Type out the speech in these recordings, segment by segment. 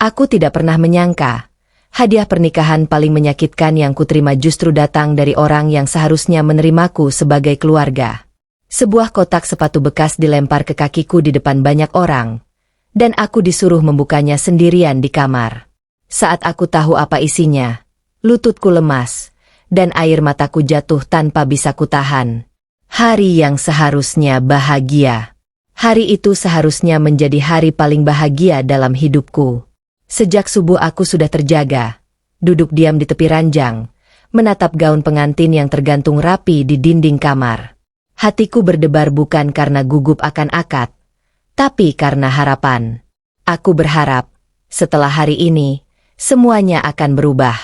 Aku tidak pernah menyangka, hadiah pernikahan paling menyakitkan yang kuterima justru datang dari orang yang seharusnya menerimaku sebagai keluarga. Sebuah kotak sepatu bekas dilempar ke kakiku di depan banyak orang, dan aku disuruh membukanya sendirian di kamar. Saat aku tahu apa isinya, lututku lemas, dan air mataku jatuh tanpa bisa kutahan. Hari yang seharusnya bahagia. Hari itu seharusnya menjadi hari paling bahagia dalam hidupku. Sejak subuh aku sudah terjaga, duduk diam di tepi ranjang, menatap gaun pengantin yang tergantung rapi di dinding kamar. Hatiku berdebar bukan karena gugup akan akad, tapi karena harapan. Aku berharap, setelah hari ini, semuanya akan berubah.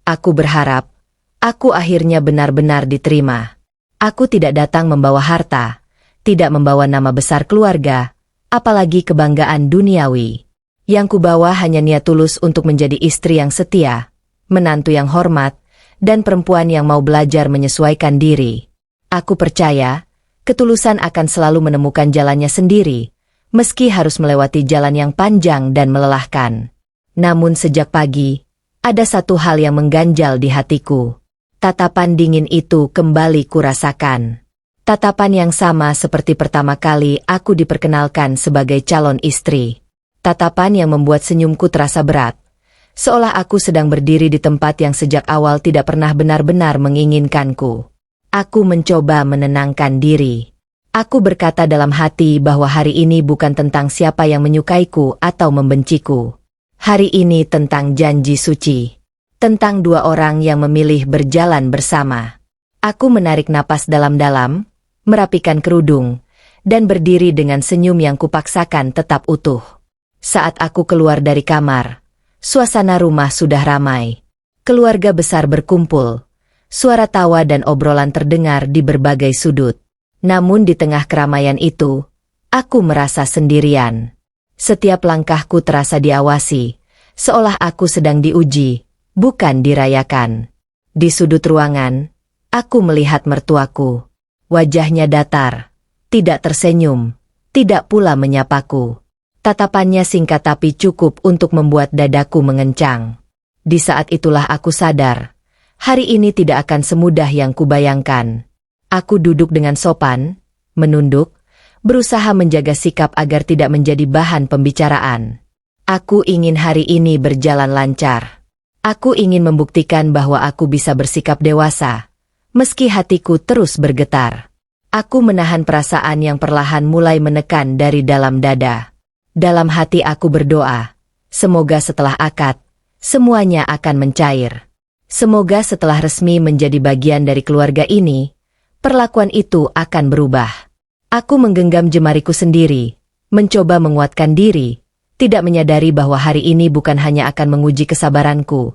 Aku berharap, aku akhirnya benar-benar diterima. Aku tidak datang membawa harta, tidak membawa nama besar keluarga, apalagi kebanggaan duniawi. Yang kubawa hanya niat tulus untuk menjadi istri yang setia, menantu yang hormat, dan perempuan yang mau belajar menyesuaikan diri. Aku percaya, ketulusan akan selalu menemukan jalannya sendiri, meski harus melewati jalan yang panjang dan melelahkan. Namun sejak pagi, ada satu hal yang mengganjal di hatiku. Tatapan dingin itu kembali kurasakan. Tatapan yang sama seperti pertama kali aku diperkenalkan sebagai calon istri. Tatapan yang membuat senyumku terasa berat, seolah aku sedang berdiri di tempat yang sejak awal tidak pernah benar-benar menginginkanku. Aku mencoba menenangkan diri. Aku berkata dalam hati bahwa hari ini bukan tentang siapa yang menyukaiku atau membenciku. Hari ini tentang janji suci. Tentang dua orang yang memilih berjalan bersama. Aku menarik napas dalam-dalam, merapikan kerudung, dan berdiri dengan senyum yang kupaksakan tetap utuh. Saat aku keluar dari kamar, suasana rumah sudah ramai. Keluarga besar berkumpul. Suara tawa dan obrolan terdengar di berbagai sudut. Namun di tengah keramaian itu, aku merasa sendirian. Setiap langkahku terasa diawasi, seolah aku sedang diuji, bukan dirayakan. Di sudut ruangan, aku melihat mertuaku. Wajahnya datar, tidak tersenyum, tidak pula menyapaku. Tatapannya singkat tapi cukup untuk membuat dadaku mengencang. Di saat itulah aku sadar, hari ini tidak akan semudah yang kubayangkan. Aku duduk dengan sopan, menunduk, berusaha menjaga sikap agar tidak menjadi bahan pembicaraan. Aku ingin hari ini berjalan lancar. Aku ingin membuktikan bahwa aku bisa bersikap dewasa, meski hatiku terus bergetar. Aku menahan perasaan yang perlahan mulai menekan dari dalam dada. Dalam hati aku berdoa, semoga setelah akad, semuanya akan mencair. Semoga setelah resmi menjadi bagian dari keluarga ini, perlakuan itu akan berubah. Aku menggenggam jemariku sendiri, mencoba menguatkan diri, tidak menyadari bahwa hari ini bukan hanya akan menguji kesabaranku,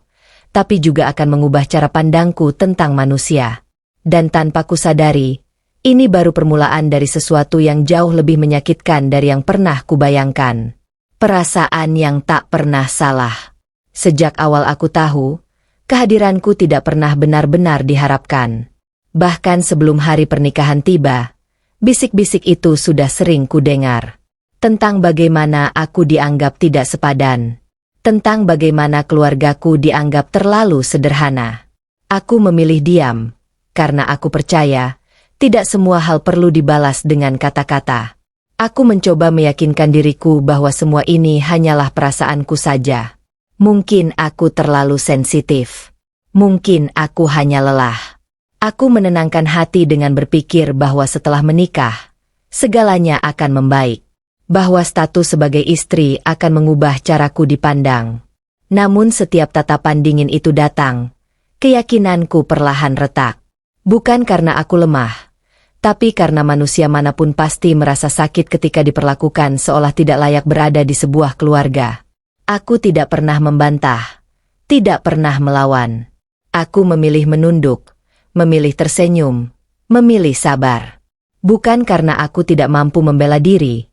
tapi juga akan mengubah cara pandangku tentang manusia. Dan tanpa kusadari, ini baru permulaan dari sesuatu yang jauh lebih menyakitkan dari yang pernah kubayangkan. Perasaan yang tak pernah salah. Sejak awal aku tahu, kehadiranku tidak pernah benar-benar diharapkan. Bahkan sebelum hari pernikahan tiba, bisik-bisik itu sudah sering kudengar. Tentang bagaimana aku dianggap tidak sepadan. Tentang bagaimana keluargaku dianggap terlalu sederhana. Aku memilih diam, karena aku percaya, tidak semua hal perlu dibalas dengan kata-kata. Aku mencoba meyakinkan diriku bahwa semua ini hanyalah perasaanku saja. Mungkin aku terlalu sensitif. Mungkin aku hanya lelah. Aku menenangkan hati dengan berpikir bahwa setelah menikah, segalanya akan membaik. Bahwa status sebagai istri akan mengubah caraku dipandang. Namun setiap tatapan dingin itu datang, keyakinanku perlahan retak. Bukan karena aku lemah, tapi karena manusia manapun pasti merasa sakit ketika diperlakukan seolah tidak layak berada di sebuah keluarga. Aku tidak pernah membantah, tidak pernah melawan. Aku memilih menunduk, memilih tersenyum, memilih sabar. Bukan karena aku tidak mampu membela diri,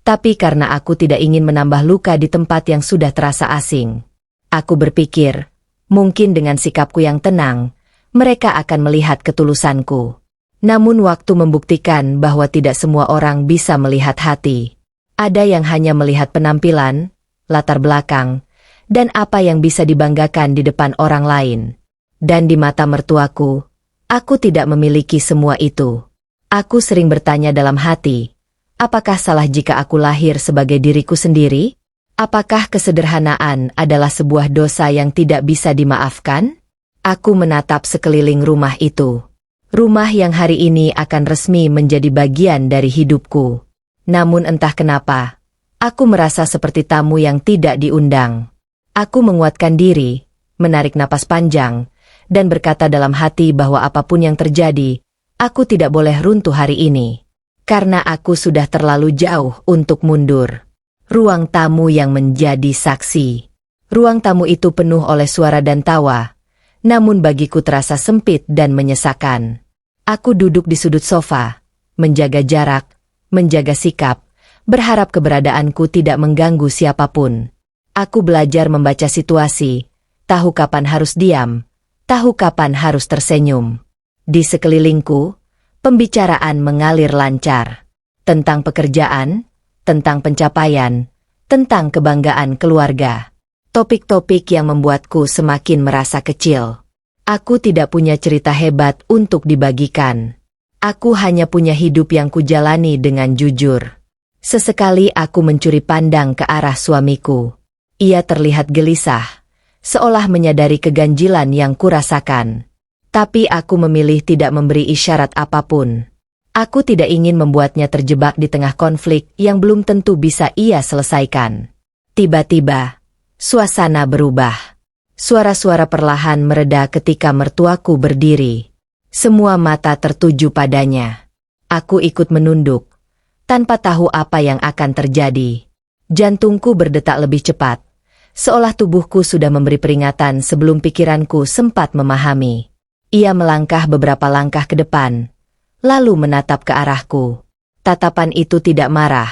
tapi karena aku tidak ingin menambah luka di tempat yang sudah terasa asing. Aku berpikir, mungkin dengan sikapku yang tenang, mereka akan melihat ketulusanku. Namun waktu membuktikan bahwa tidak semua orang bisa melihat hati. Ada yang hanya melihat penampilan, latar belakang, dan apa yang bisa dibanggakan di depan orang lain. Dan di mata mertuaku, aku tidak memiliki semua itu. Aku sering bertanya dalam hati, apakah salah jika aku lahir sebagai diriku sendiri? Apakah kesederhanaan adalah sebuah dosa yang tidak bisa dimaafkan? Aku menatap sekeliling rumah itu. Rumah yang hari ini akan resmi menjadi bagian dari hidupku. Namun entah kenapa, aku merasa seperti tamu yang tidak diundang. Aku menguatkan diri, menarik napas panjang, dan berkata dalam hati bahwa apapun yang terjadi, aku tidak boleh runtuh hari ini. Karena aku sudah terlalu jauh untuk mundur. Ruang tamu yang menjadi saksi. Ruang tamu itu penuh oleh suara dan tawa, namun bagiku terasa sempit dan menyesakan. Aku duduk di sudut sofa, menjaga jarak, menjaga sikap, berharap keberadaanku tidak mengganggu siapapun. Aku belajar membaca situasi, tahu kapan harus diam, tahu kapan harus tersenyum. Di sekelilingku, pembicaraan mengalir lancar. Tentang pekerjaan, tentang pencapaian, tentang kebanggaan keluarga. Topik-topik yang membuatku semakin merasa kecil. Aku tidak punya cerita hebat untuk dibagikan. Aku hanya punya hidup yang kujalani dengan jujur. Sesekali aku mencuri pandang ke arah suamiku. Ia terlihat gelisah, seolah menyadari keganjilan yang kurasakan. Tapi aku memilih tidak memberi isyarat apapun. Aku tidak ingin membuatnya terjebak di tengah konflik yang belum tentu bisa ia selesaikan. Tiba-tiba, suasana berubah. Suara-suara perlahan mereda ketika mertuaku berdiri. Semua mata tertuju padanya. Aku ikut menunduk, tanpa tahu apa yang akan terjadi. Jantungku berdetak lebih cepat, seolah tubuhku sudah memberi peringatan sebelum pikiranku sempat memahami. Ia melangkah beberapa langkah ke depan, lalu menatap ke arahku. Tatapan itu tidak marah,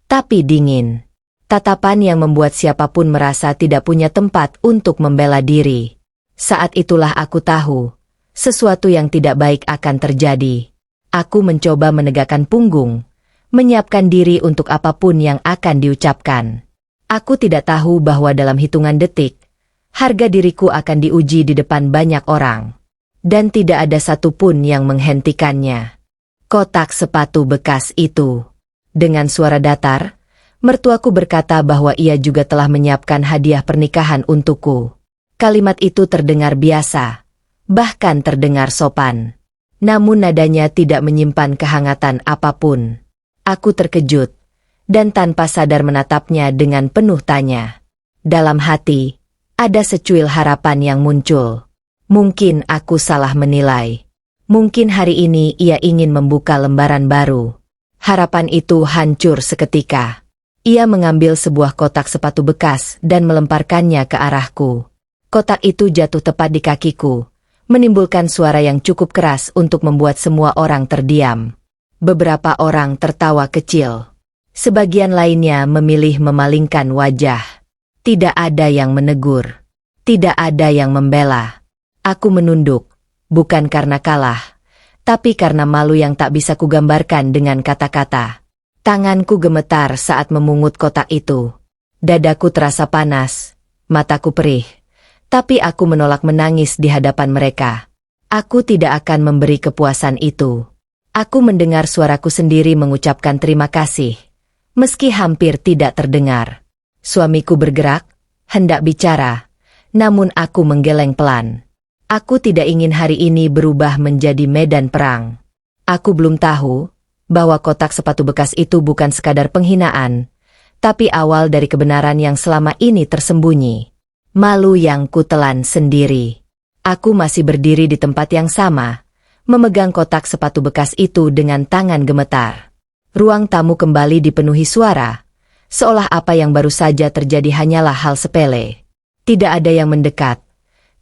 tapi dingin. Tatapan yang membuat siapapun merasa tidak punya tempat untuk membela diri. Saat itulah aku tahu, sesuatu yang tidak baik akan terjadi. Aku mencoba menegakkan punggung, menyiapkan diri untuk apapun yang akan diucapkan. Aku tidak tahu bahwa dalam hitungan detik, harga diriku akan diuji di depan banyak orang. Dan tidak ada satupun yang menghentikannya. Kotak sepatu bekas itu. Dengan suara datar, mertuaku berkata bahwa ia juga telah menyiapkan hadiah pernikahan untukku. Kalimat itu terdengar biasa, bahkan terdengar sopan. Namun nadanya tidak menyimpan kehangatan apapun. Aku terkejut, dan tanpa sadar menatapnya dengan penuh tanya. Dalam hati, ada secuil harapan yang muncul. Mungkin aku salah menilai. Mungkin hari ini ia ingin membuka lembaran baru. Harapan itu hancur seketika. Ia mengambil sebuah kotak sepatu bekas dan melemparkannya ke arahku. Kotak itu jatuh tepat di kakiku, menimbulkan suara yang cukup keras untuk membuat semua orang terdiam. Beberapa orang tertawa kecil. Sebagian lainnya memilih memalingkan wajah. Tidak ada yang menegur. Tidak ada yang membela. Aku menunduk, bukan karena kalah, tapi karena malu yang tak bisa kugambarkan dengan kata-kata. Tanganku gemetar saat memungut kotak itu. Dadaku terasa panas, mataku perih. Tapi aku menolak menangis di hadapan mereka. Aku tidak akan memberi kepuasan itu. Aku mendengar suaraku sendiri mengucapkan terima kasih, meski hampir tidak terdengar. Suamiku bergerak, hendak bicara, namun aku menggeleng pelan. Aku tidak ingin hari ini berubah menjadi medan perang. Aku belum tahu bahwa kotak sepatu bekas itu bukan sekadar penghinaan, tapi awal dari kebenaran yang selama ini tersembunyi. Malu yang kutelan sendiri. Aku masih berdiri di tempat yang sama, memegang kotak sepatu bekas itu dengan tangan gemetar. Ruang tamu kembali dipenuhi suara, seolah apa yang baru saja terjadi hanyalah hal sepele. Tidak ada yang mendekat,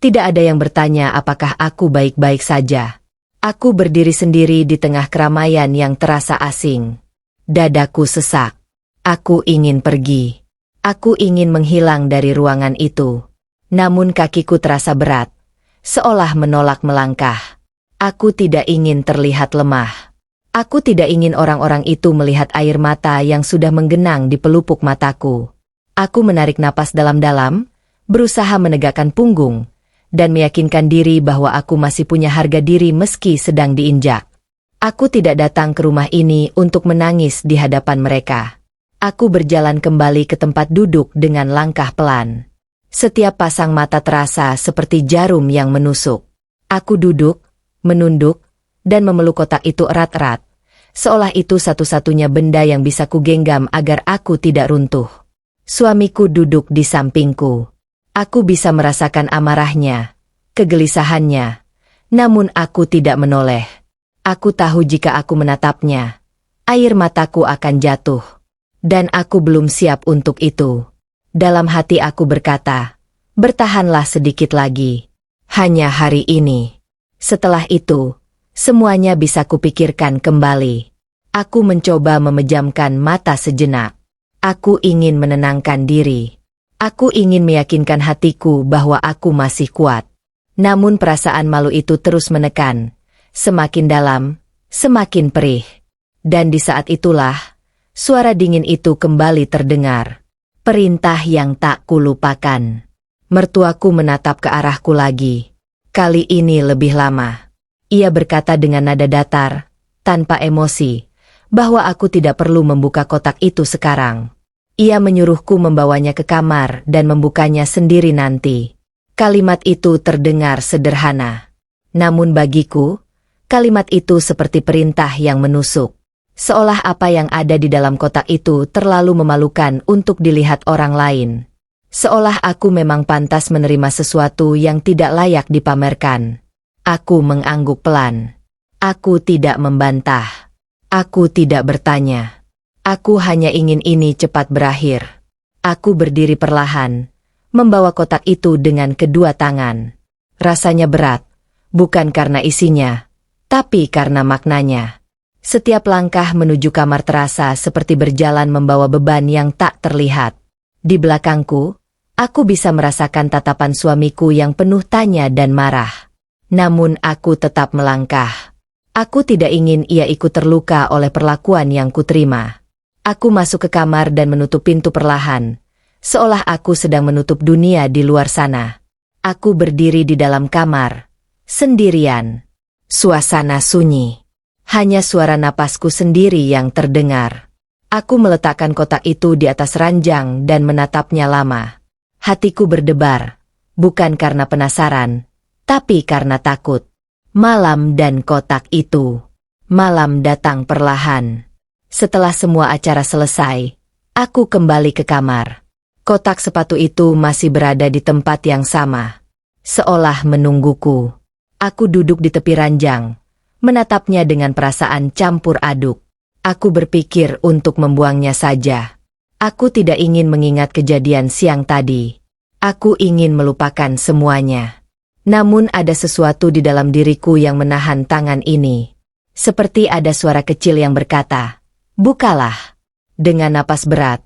tidak ada yang bertanya apakah aku baik-baik saja. Aku berdiri sendiri di tengah keramaian yang terasa asing. Dadaku sesak. Aku ingin pergi. Aku ingin menghilang dari ruangan itu. Namun kakiku terasa berat, seolah menolak melangkah. Aku tidak ingin terlihat lemah. Aku tidak ingin orang-orang itu melihat air mata yang sudah menggenang di pelupuk mataku. Aku menarik napas dalam-dalam, berusaha menegakkan punggung, dan meyakinkan diri bahwa aku masih punya harga diri meski sedang diinjak. Aku tidak datang ke rumah ini untuk menangis di hadapan mereka. Aku berjalan kembali ke tempat duduk dengan langkah pelan. Setiap pasang mata terasa seperti jarum yang menusuk. Aku duduk, menunduk, dan memeluk kotak itu erat-erat, seolah itu satu-satunya benda yang bisa kugenggam agar aku tidak runtuh. Suamiku duduk di sampingku. Aku bisa merasakan amarahnya, kegelisahannya, namun aku tidak menoleh. Aku tahu jika aku menatapnya, air mataku akan jatuh. Dan aku belum siap untuk itu. Dalam hati aku berkata, bertahanlah sedikit lagi. Hanya hari ini. Setelah itu, semuanya bisa kupikirkan kembali. Aku mencoba memejamkan mata sejenak. Aku ingin menenangkan diri. Aku ingin meyakinkan hatiku bahwa aku masih kuat. Namun perasaan malu itu terus menekan. Semakin dalam, semakin perih. Dan di saat itulah, suara dingin itu kembali terdengar. Perintah yang tak kulupakan. Mertuaku menatap ke arahku lagi. Kali ini lebih lama. Ia berkata dengan nada datar, tanpa emosi, bahwa aku tidak perlu membuka kotak itu sekarang. Ia menyuruhku membawanya ke kamar dan membukanya sendiri nanti. Kalimat itu terdengar sederhana. Namun bagiku, kalimat itu seperti perintah yang menusuk. Seolah apa yang ada di dalam kotak itu terlalu memalukan untuk dilihat orang lain. Seolah aku memang pantas menerima sesuatu yang tidak layak dipamerkan. Aku mengangguk pelan. Aku tidak membantah. Aku tidak bertanya. Aku hanya ingin ini cepat berakhir. Aku berdiri perlahan, membawa kotak itu dengan kedua tangan. Rasanya berat, bukan karena isinya, tapi karena maknanya. Setiap langkah menuju kamar terasa seperti berjalan membawa beban yang tak terlihat. Di belakangku, aku bisa merasakan tatapan suamiku yang penuh tanya dan marah. Namun aku tetap melangkah. Aku tidak ingin ia ikut terluka oleh perlakuan yang kuterima. Aku masuk ke kamar dan menutup pintu perlahan, seolah aku sedang menutup dunia di luar sana. Aku berdiri di dalam kamar, sendirian. Suasana sunyi. Hanya suara napasku sendiri yang terdengar. Aku meletakkan kotak itu di atas ranjang dan menatapnya lama. Hatiku berdebar, bukan karena penasaran, tapi karena takut. Malam dan kotak itu. Malam datang perlahan. Setelah semua acara selesai, aku kembali ke kamar. Kotak sepatu itu masih berada di tempat yang sama. Seolah menungguku. Aku duduk di tepi ranjang, menatapnya dengan perasaan campur aduk. Aku berpikir untuk membuangnya saja. Aku tidak ingin mengingat kejadian siang tadi. Aku ingin melupakan semuanya. Namun ada sesuatu di dalam diriku yang menahan tangan ini. Seperti ada suara kecil yang berkata, "Bukalah." Dengan napas berat,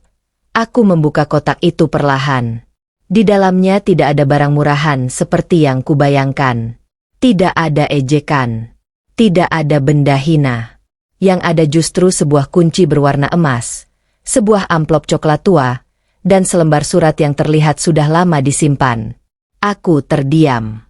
aku membuka kotak itu perlahan. Di dalamnya tidak ada barang murahan seperti yang kubayangkan. Tidak ada ejekan. Tidak ada benda hina. Yang ada justru sebuah kunci berwarna emas, sebuah amplop coklat tua, dan selembar surat yang terlihat sudah lama disimpan. Aku terdiam.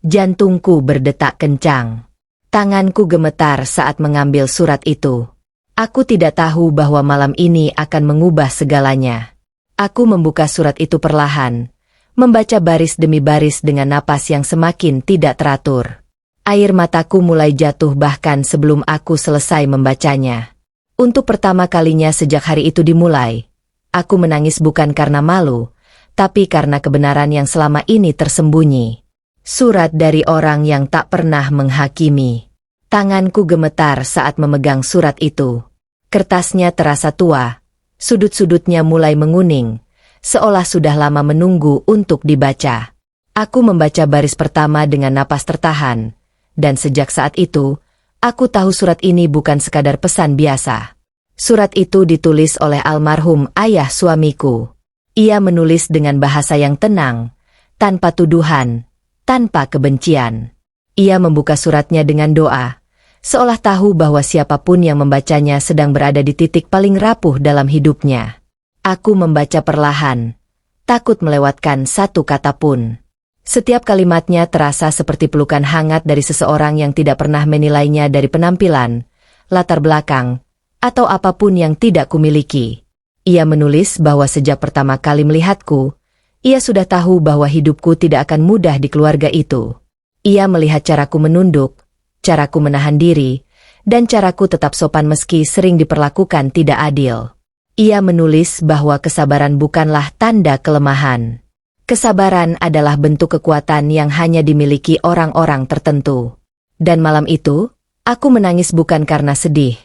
Jantungku berdetak kencang. Tanganku gemetar saat mengambil surat itu. Aku tidak tahu bahwa malam ini akan mengubah segalanya. Aku membuka surat itu perlahan, membaca baris demi baris dengan napas yang semakin tidak teratur. Air mataku mulai jatuh bahkan sebelum aku selesai membacanya. Untuk pertama kalinya sejak hari itu dimulai, aku menangis bukan karena malu, tapi karena kebenaran yang selama ini tersembunyi. Surat dari orang yang tak pernah menghakimi. Tanganku gemetar saat memegang surat itu. Kertasnya terasa tua, sudut-sudutnya mulai menguning, seolah sudah lama menunggu untuk dibaca. Aku membaca baris pertama dengan napas tertahan, dan sejak saat itu, aku tahu surat ini bukan sekadar pesan biasa. Surat itu ditulis oleh almarhum ayah suamiku. Ia menulis dengan bahasa yang tenang, tanpa tuduhan, tanpa kebencian. Ia membuka suratnya dengan doa, seolah tahu bahwa siapapun yang membacanya sedang berada di titik paling rapuh dalam hidupnya. Aku membaca perlahan, takut melewatkan satu kata pun. Setiap kalimatnya terasa seperti pelukan hangat dari seseorang yang tidak pernah menilainya dari penampilan, latar belakang, atau apapun yang tidak kumiliki. Ia menulis bahwa sejak pertama kali melihatku, ia sudah tahu bahwa hidupku tidak akan mudah di keluarga itu. Ia melihat caraku menunduk, caraku menahan diri, dan caraku tetap sopan meski sering diperlakukan tidak adil. Ia menulis bahwa kesabaran bukanlah tanda kelemahan. Kesabaran adalah bentuk kekuatan yang hanya dimiliki orang-orang tertentu. Dan malam itu, aku menangis bukan karena sedih,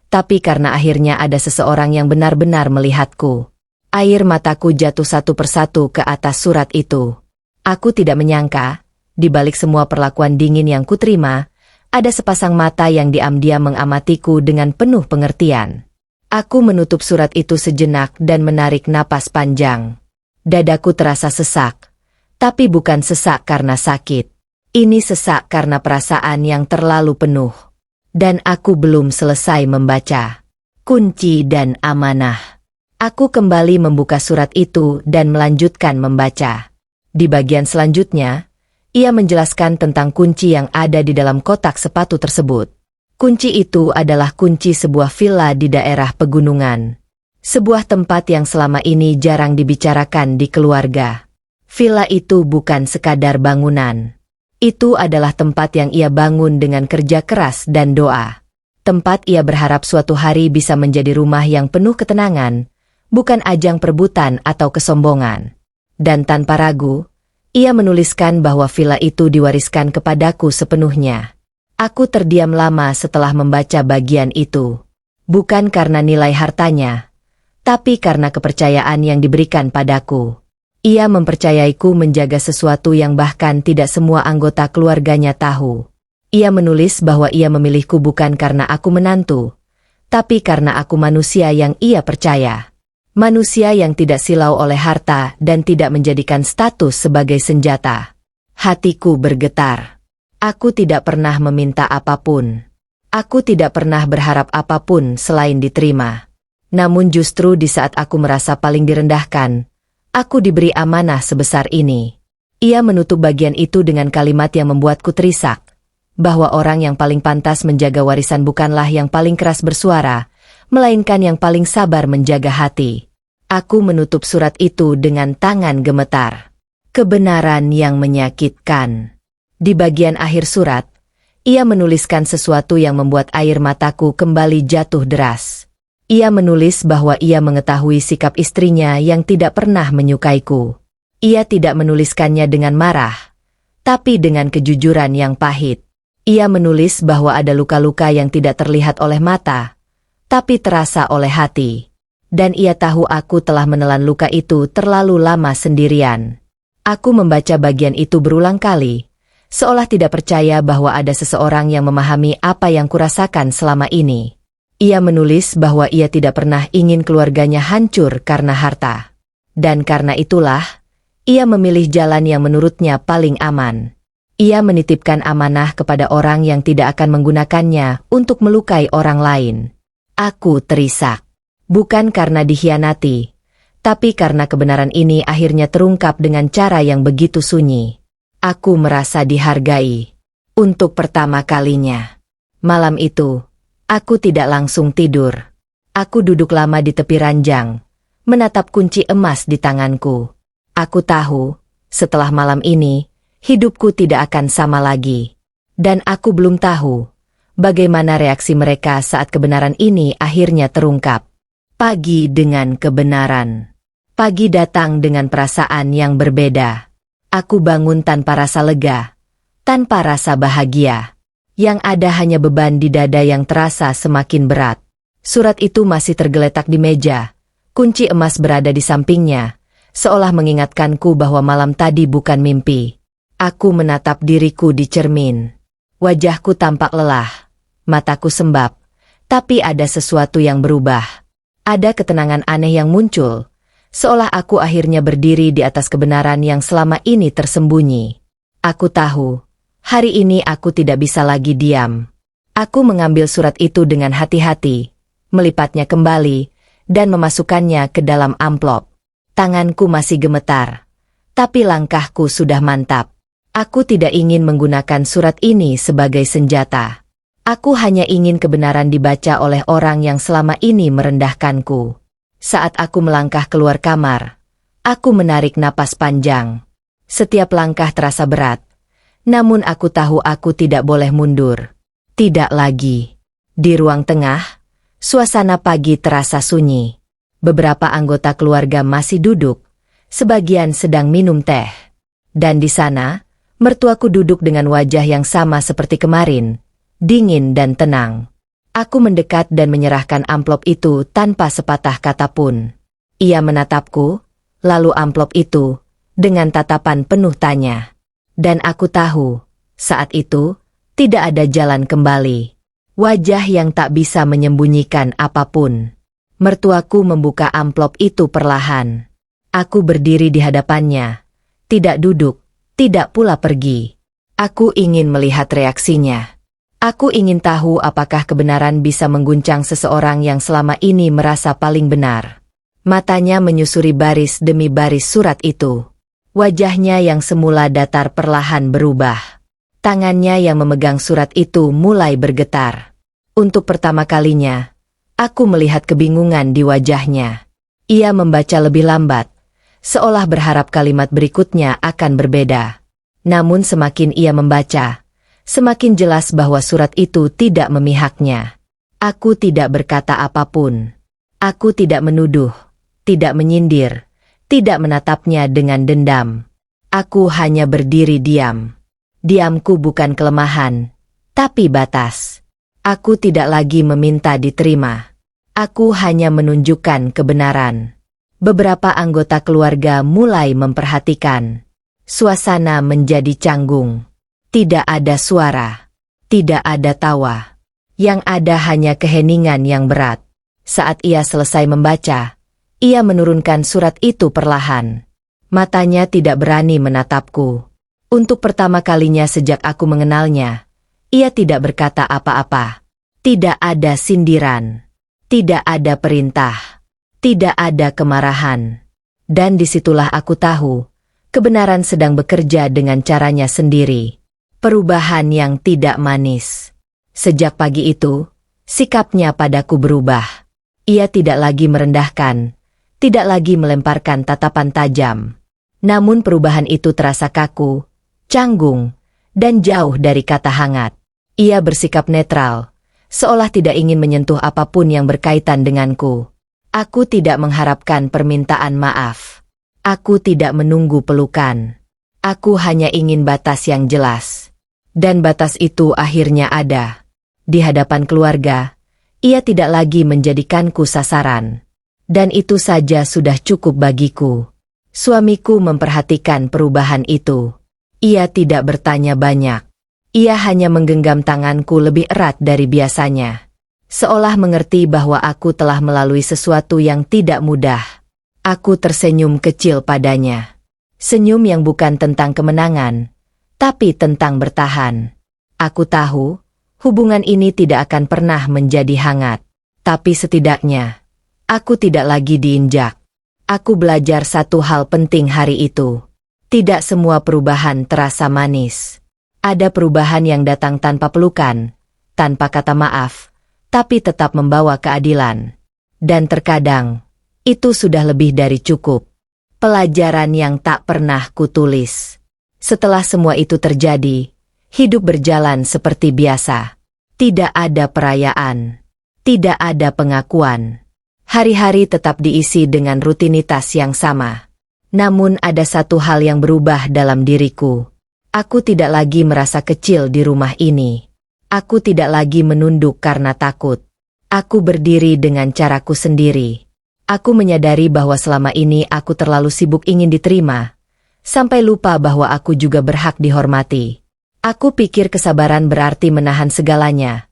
tapi karena akhirnya ada seseorang yang benar-benar melihatku. Air mataku jatuh satu persatu ke atas surat itu. Aku tidak menyangka, di balik semua perlakuan dingin yang kuterima, ada sepasang mata yang diam-diam mengamatiku dengan penuh pengertian. Aku menutup surat itu sejenak dan menarik napas panjang. Dadaku terasa sesak, tapi bukan sesak karena sakit. Ini sesak karena perasaan yang terlalu penuh. Dan aku belum selesai membaca. Kunci dan amanah. Aku kembali membuka surat itu dan melanjutkan membaca. Di bagian selanjutnya, ia menjelaskan tentang kunci yang ada di dalam kotak sepatu tersebut. Kunci itu adalah kunci sebuah villa di daerah pegunungan. Sebuah tempat yang selama ini jarang dibicarakan di keluarga. Villa itu bukan sekadar bangunan. Itu adalah tempat yang ia bangun dengan kerja keras dan doa. Tempat ia berharap suatu hari bisa menjadi rumah yang penuh ketenangan, bukan ajang perebutan atau kesombongan. Dan tanpa ragu, ia menuliskan bahwa villa itu diwariskan kepadaku sepenuhnya. Aku terdiam lama setelah membaca bagian itu. Bukan karena nilai hartanya, tapi karena kepercayaan yang diberikan padaku. Ia mempercayaiku menjaga sesuatu yang bahkan tidak semua anggota keluarganya tahu. Ia menulis bahwa ia memilihku bukan karena aku menantu, tapi karena aku manusia yang ia percaya. Manusia yang tidak silau oleh harta dan tidak menjadikan status sebagai senjata. Hatiku bergetar. Aku tidak pernah meminta apapun. Aku tidak pernah berharap apapun selain diterima. Namun justru di saat aku merasa paling direndahkan, aku diberi amanah sebesar ini. Ia menutup bagian itu dengan kalimat yang membuatku terisak, bahwa orang yang paling pantas menjaga warisan bukanlah yang paling keras bersuara, melainkan yang paling sabar menjaga hati. Aku menutup surat itu dengan tangan gemetar. Kebenaran yang menyakitkan. Di bagian akhir surat, ia menuliskan sesuatu yang membuat air mataku kembali jatuh deras. Ia menulis bahwa ia mengetahui sikap istrinya yang tidak pernah menyukaiku. Ia tidak menuliskannya dengan marah, tapi dengan kejujuran yang pahit. Ia menulis bahwa ada luka-luka yang tidak terlihat oleh mata, tapi terasa oleh hati. Dan ia tahu aku telah menelan luka itu terlalu lama sendirian. Aku membaca bagian itu berulang kali, seolah tidak percaya bahwa ada seseorang yang memahami apa yang kurasakan selama ini. Ia menulis bahwa ia tidak pernah ingin keluarganya hancur karena harta. Dan karena itulah, ia memilih jalan yang menurutnya paling aman. Ia menitipkan amanah kepada orang yang tidak akan menggunakannya untuk melukai orang lain. Aku terisak. Bukan karena dikhianati, tapi karena kebenaran ini akhirnya terungkap dengan cara yang begitu sunyi. Aku merasa dihargai. Untuk pertama kalinya. Malam itu, aku tidak langsung tidur. Aku duduk lama di tepi ranjang, menatap kunci emas di tanganku. Aku tahu, setelah malam ini, hidupku tidak akan sama lagi. Dan aku belum tahu, bagaimana reaksi mereka saat kebenaran ini akhirnya terungkap. Pagi dengan kebenaran. Pagi datang dengan perasaan yang berbeda. Aku bangun tanpa rasa lega, tanpa rasa bahagia. Yang ada hanya beban di dada yang terasa semakin berat. Surat itu masih tergeletak di meja. Kunci emas berada di sampingnya, seolah mengingatkanku bahwa malam tadi bukan mimpi. Aku menatap diriku di cermin. Wajahku tampak lelah, mataku sembab, tapi ada sesuatu yang berubah. Ada ketenangan aneh yang muncul, seolah aku akhirnya berdiri di atas kebenaran yang selama ini tersembunyi. Aku tahu, hari ini aku tidak bisa lagi diam. Aku mengambil surat itu dengan hati-hati, melipatnya kembali, dan memasukkannya ke dalam amplop. Tanganku masih gemetar. Tapi langkahku sudah mantap. Aku tidak ingin menggunakan surat ini sebagai senjata. Aku hanya ingin kebenaran dibaca oleh orang yang selama ini merendahkanku. Saat aku melangkah keluar kamar, aku menarik napas panjang. Setiap langkah terasa berat. Namun aku tahu aku tidak boleh mundur. Tidak lagi. Di ruang tengah, suasana pagi terasa sunyi. Beberapa anggota keluarga masih duduk, sebagian sedang minum teh. Dan di sana, mertuaku duduk dengan wajah yang sama seperti kemarin, dingin dan tenang. Aku mendekat dan menyerahkan amplop itu tanpa sepatah kata pun. Ia menatapku, lalu amplop itu, dengan tatapan penuh tanya. Dan aku tahu, saat itu, tidak ada jalan kembali. Wajah yang tak bisa menyembunyikan apapun. Mertuaku membuka amplop itu perlahan. Aku berdiri di hadapannya. Tidak duduk, tidak pula pergi. Aku ingin melihat reaksinya. Aku ingin tahu apakah kebenaran bisa mengguncang seseorang yang selama ini merasa paling benar. Matanya menyusuri baris demi baris surat itu. Wajahnya yang semula datar perlahan berubah. Tangannya yang memegang surat itu mulai bergetar. Untuk pertama kalinya, aku melihat kebingungan di wajahnya. Ia membaca lebih lambat, seolah berharap kalimat berikutnya akan berbeda. Namun semakin ia membaca, semakin jelas bahwa surat itu tidak memihaknya. Aku tidak berkata apapun. Aku tidak menuduh, tidak menyindir, tidak menatapnya dengan dendam. Aku hanya berdiri diam. Diamku bukan kelemahan, tapi batas. Aku tidak lagi meminta diterima. Aku hanya menunjukkan kebenaran. Beberapa anggota keluarga mulai memperhatikan. Suasana menjadi canggung. Tidak ada suara. Tidak ada tawa. Yang ada hanya keheningan yang berat. Saat ia selesai membaca, ia menurunkan surat itu perlahan. Matanya tidak berani menatapku. Untuk pertama kalinya sejak aku mengenalnya, ia tidak berkata apa-apa. Tidak ada sindiran. Tidak ada perintah. Tidak ada kemarahan. Dan disitulah aku tahu, kebenaran sedang bekerja dengan caranya sendiri. Perubahan yang tidak manis. Sejak pagi itu, sikapnya padaku berubah. Ia tidak lagi merendahkan, tidak lagi melemparkan tatapan tajam. Namun perubahan itu terasa kaku, canggung, dan jauh dari kata hangat. Ia bersikap netral, seolah tidak ingin menyentuh apapun yang berkaitan denganku. Aku tidak mengharapkan permintaan maaf. Aku tidak menunggu pelukan. Aku hanya ingin batas yang jelas. Dan batas itu akhirnya ada. Di hadapan keluarga, ia tidak lagi menjadikanku sasaran. Dan itu saja sudah cukup bagiku. Suamiku memperhatikan perubahan itu. Ia tidak bertanya banyak. Ia hanya menggenggam tanganku lebih erat dari biasanya. Seolah mengerti bahwa aku telah melalui sesuatu yang tidak mudah. Aku tersenyum kecil padanya. Senyum yang bukan tentang kemenangan, tapi tentang bertahan. Aku tahu, hubungan ini tidak akan pernah menjadi hangat. Tapi setidaknya, aku tidak lagi diinjak. Aku belajar satu hal penting hari itu. Tidak semua perubahan terasa manis. Ada perubahan yang datang tanpa pelukan, tanpa kata maaf, tapi tetap membawa keadilan. Dan terkadang, itu sudah lebih dari cukup. Pelajaran yang tak pernah kutulis. Setelah semua itu terjadi, hidup berjalan seperti biasa. Tidak ada perayaan. Tidak ada pengakuan. Hari-hari tetap diisi dengan rutinitas yang sama. Namun ada satu hal yang berubah dalam diriku. Aku tidak lagi merasa kecil di rumah ini. Aku tidak lagi menunduk karena takut. Aku berdiri dengan caraku sendiri. Aku menyadari bahwa selama ini aku terlalu sibuk ingin diterima, sampai lupa bahwa aku juga berhak dihormati. Aku pikir kesabaran berarti menahan segalanya,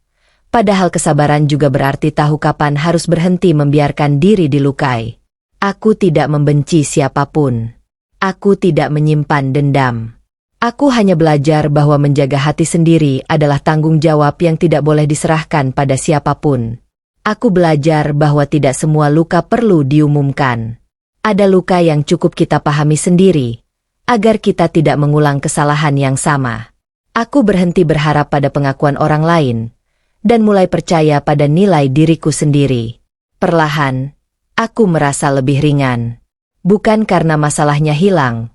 padahal kesabaran juga berarti tahu kapan harus berhenti membiarkan diri dilukai. Aku tidak membenci siapapun. Aku tidak menyimpan dendam. Aku hanya belajar bahwa menjaga hati sendiri adalah tanggung jawab yang tidak boleh diserahkan pada siapapun. Aku belajar bahwa tidak semua luka perlu diumumkan. Ada luka yang cukup kita pahami sendiri, agar kita tidak mengulang kesalahan yang sama. Aku berhenti berharap pada pengakuan orang lain, dan mulai percaya pada nilai diriku sendiri. Perlahan, aku merasa lebih ringan. Bukan karena masalahnya hilang,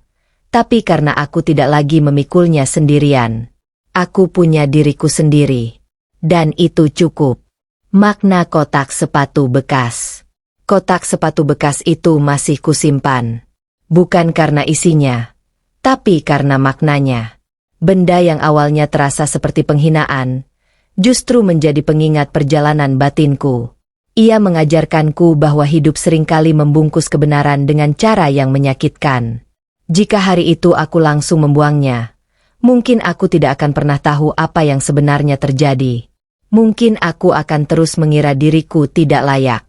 tapi karena aku tidak lagi memikulnya sendirian. Aku punya diriku sendiri. Dan itu cukup. Makna kotak sepatu bekas. Kotak sepatu bekas itu masih kusimpan. Bukan karena isinya, tapi karena maknanya. Benda yang awalnya terasa seperti penghinaan, justru menjadi pengingat perjalanan batinku. Ia mengajarkanku bahwa hidup seringkali membungkus kebenaran dengan cara yang menyakitkan. Jika hari itu aku langsung membuangnya, mungkin aku tidak akan pernah tahu apa yang sebenarnya terjadi. Mungkin aku akan terus mengira diriku tidak layak.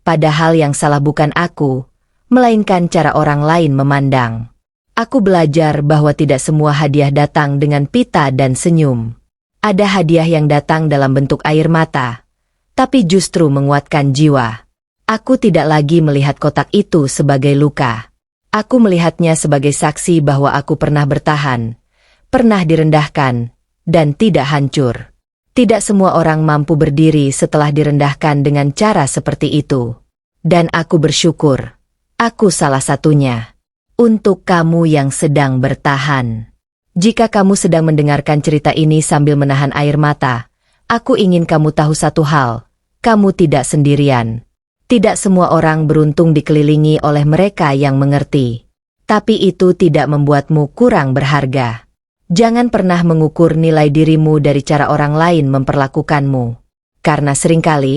Padahal yang salah bukan aku, melainkan cara orang lain memandang. Aku belajar bahwa tidak semua hadiah datang dengan pita dan senyum. Ada hadiah yang datang dalam bentuk air mata, tapi justru menguatkan jiwa. Aku tidak lagi melihat kotak itu sebagai luka. Aku melihatnya sebagai saksi bahwa aku pernah bertahan, pernah direndahkan, dan tidak hancur. Tidak semua orang mampu berdiri setelah direndahkan dengan cara seperti itu. Dan aku bersyukur, aku salah satunya. Untuk kamu yang sedang bertahan. Jika kamu sedang mendengarkan cerita ini sambil menahan air mata, aku ingin kamu tahu satu hal, kamu tidak sendirian. Tidak semua orang beruntung dikelilingi oleh mereka yang mengerti. Tapi itu tidak membuatmu kurang berharga. Jangan pernah mengukur nilai dirimu dari cara orang lain memperlakukanmu. Karena seringkali,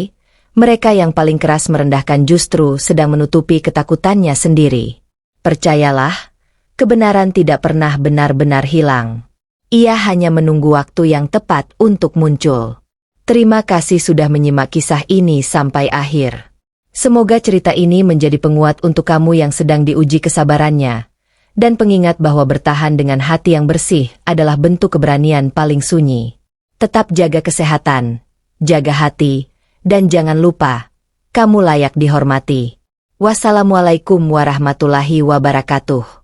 mereka yang paling keras merendahkan justru sedang menutupi ketakutannya sendiri. Percayalah, kebenaran tidak pernah benar-benar hilang. Ia hanya menunggu waktu yang tepat untuk muncul. Terima kasih sudah menyimak kisah ini sampai akhir. Semoga cerita ini menjadi penguat untuk kamu yang sedang diuji kesabarannya. Dan pengingat bahwa bertahan dengan hati yang bersih adalah bentuk keberanian paling sunyi. Tetap jaga kesehatan, jaga hati, dan jangan lupa, kamu layak dihormati. Wassalamualaikum warahmatullahi wabarakatuh.